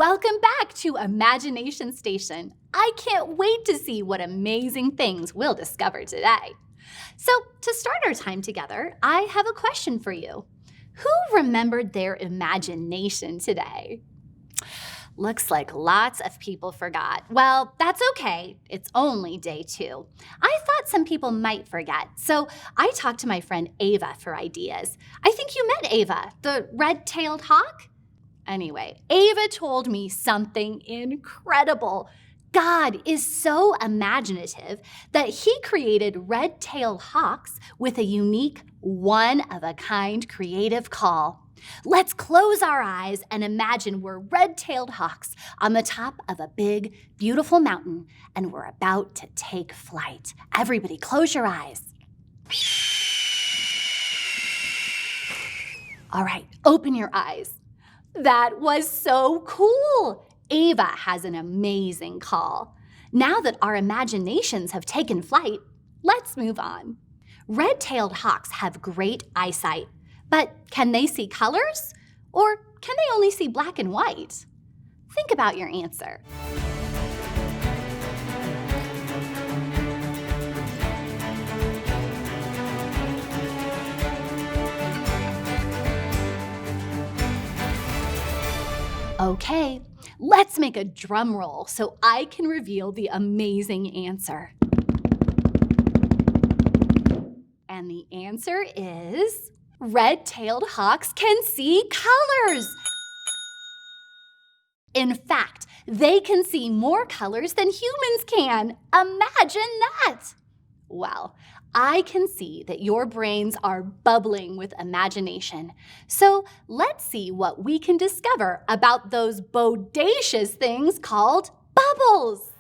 Welcome back to Imagination Station. I can't wait to see what amazing things we'll discover today. So, to start our time together, I have a question for you. Who remembered their imagination today? Looks like lots of people forgot. Well, that's okay. It's only day 2. I thought some people might forget, so I talked to my friend Ava for ideas. I think you met Ava, the red-tailed hawk? Anyway, Ava told me something incredible. God is so imaginative that he created red-tailed hawks with a unique, one-of-a-kind creative call. Let's close our eyes and imagine we're red-tailed hawks on the top of a big, beautiful mountain, and we're about to take flight. Everybody, close your eyes. All right, open your eyes. That was so cool. Ava has an amazing call. Now that our imaginations have taken flight, let's move on. Red-tailed hawks have great eyesight, but can they see colors? Or can they only see black and white? Think about your answer. Okay, let's make a drum roll so I can reveal the amazing answer. And the answer is red-tailed hawks can see colors. In fact, they can see more colors than humans can. Imagine that! Well, I can see that your brains are bubbling with imagination. So let's see what we can discover about those bodacious things called bubbles.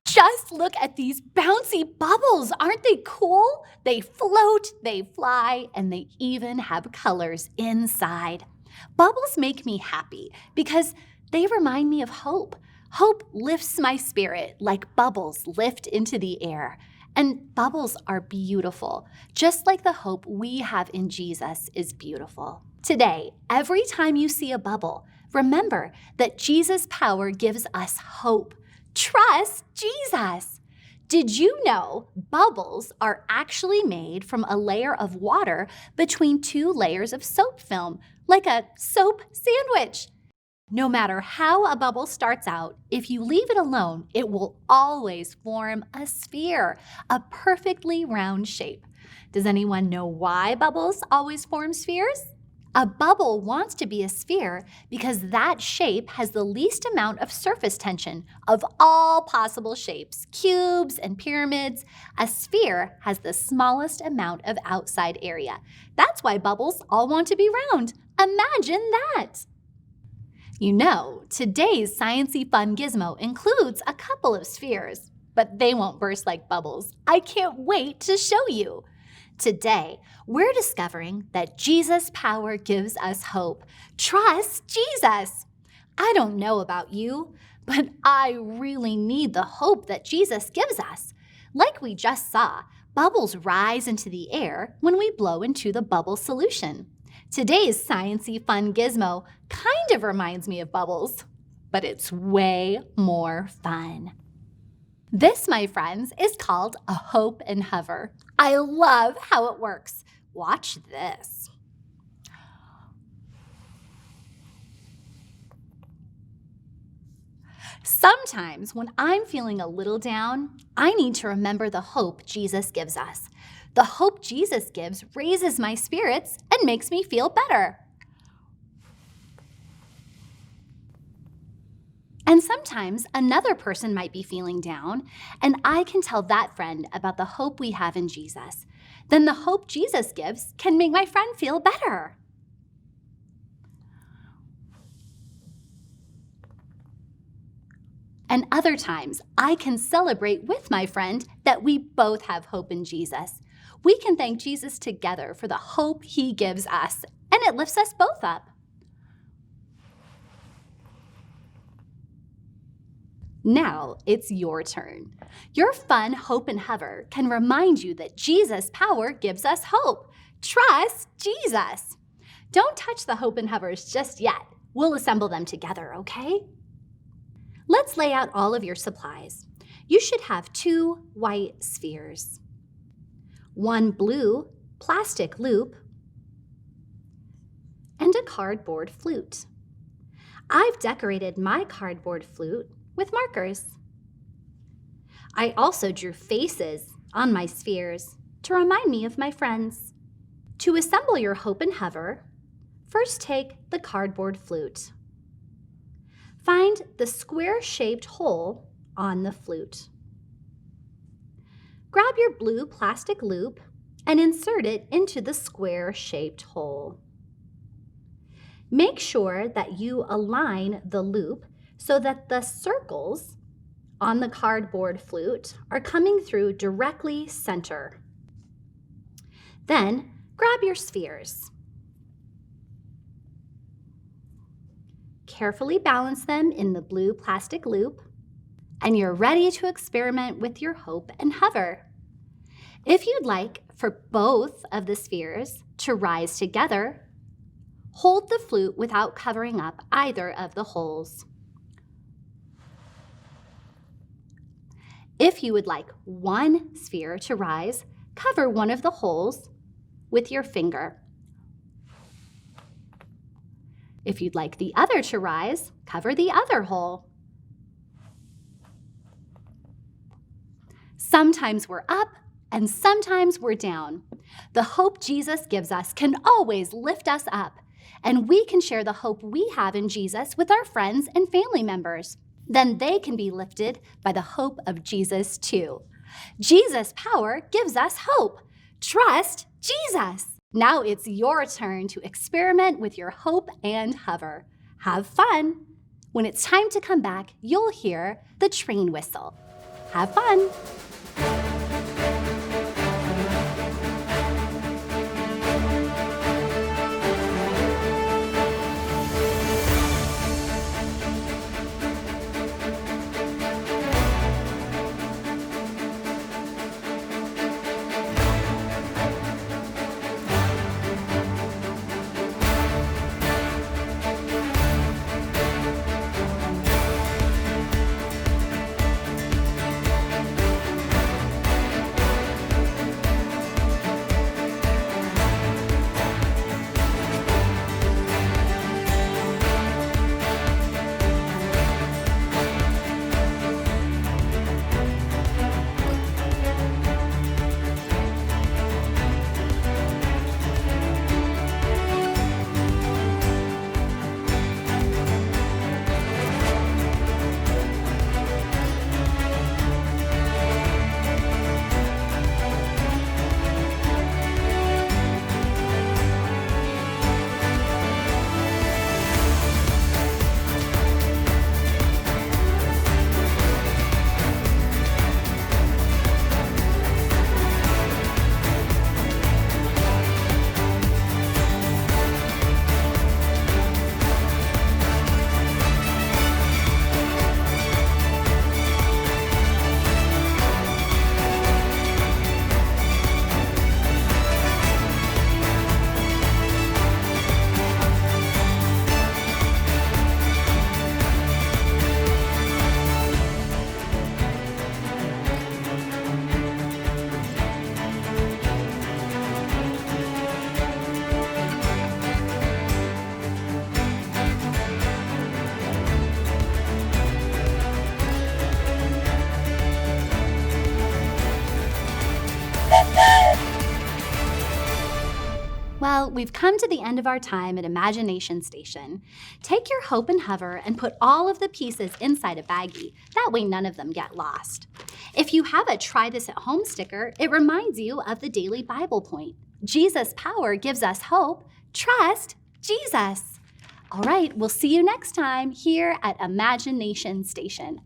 Just look at these bouncy bubbles. Aren't they cool? They float, they fly, and they even have colors inside. Bubbles make me happy because they remind me of hope. Hope lifts my spirit like bubbles lift into the air. And bubbles are beautiful, just like the hope we have in Jesus is beautiful. Today, every time you see a bubble, remember that Jesus' power gives us hope. Trust Jesus. Did you know bubbles are actually made from a layer of water between 2 layers of soap film, like a soap sandwich? No matter how a bubble starts out, if you leave it alone, it will always form a sphere, a perfectly round shape. Does anyone know why bubbles always form spheres? A bubble wants to be a sphere because that shape has the least amount of surface tension of all possible shapes, cubes and pyramids. A sphere has the smallest amount of outside area. That's why bubbles all want to be round. Imagine that! You know, today's Science-y Fun Gizmo includes a couple of spheres, but they won't burst like bubbles. I can't wait to show you. Today, we're discovering that Jesus' power gives us hope. Trust Jesus. I don't know about you, but I really need the hope that Jesus gives us. Like we just saw, bubbles rise into the air when we blow into the bubble solution. Today's Science-y Fun Gizmo kind of reminds me of bubbles, but it's way more fun. This, my friends, is called a hope and hover. I love how it works. Watch this. Sometimes when I'm feeling a little down, I need to remember the hope Jesus gives us. The hope Jesus gives raises my spirits and makes me feel better. And sometimes another person might be feeling down, and I can tell that friend about the hope we have in Jesus. Then the hope Jesus gives can make my friend feel better. And other times, I can celebrate with my friend that we both have hope in Jesus. We can thank Jesus together for the hope he gives us, and it lifts us both up. Now it's your turn. Your fun hope and hover can remind you that Jesus' power gives us hope. Trust Jesus. Don't touch the hope and hovers just yet. We'll assemble them together, okay? Let's lay out all of your supplies. You should have 2 white spheres, 1 blue plastic loop, and a cardboard flute. I've decorated my cardboard flute with markers. I also drew faces on my spheres to remind me of my friends. To assemble your hope and hover, first take the cardboard flute. Find the square-shaped hole on the flute. Grab your blue plastic loop and insert it into the square-shaped hole. Make sure that you align the loop so that the circles on the cardboard flute are coming through directly center. Then, grab your spheres. Carefully balance them in the blue plastic loop, and you're ready to experiment with your hope and hover. If you'd like for both of the spheres to rise together, hold the flute without covering up either of the holes. If you would like one sphere to rise, cover one of the holes with your finger. If you'd like the other to rise, cover the other hole. Sometimes we're up and sometimes we're down. The hope Jesus gives us can always lift us up, and we can share the hope we have in Jesus with our friends and family members. Then they can be lifted by the hope of Jesus too. Jesus' power gives us hope. Trust Jesus. Now it's your turn to experiment with your hope and hover. Have fun. When it's time to come back, you'll hear the train whistle. Have fun. Well, we've come to the end of our time at Imagination Station. Take your hope and hover and put all of the pieces inside a baggie. That way none of them get lost. If you have a Try This at Home sticker, it reminds you of the daily Bible point. Jesus' power gives us hope. Trust Jesus. All right, we'll see you next time here at Imagination Station.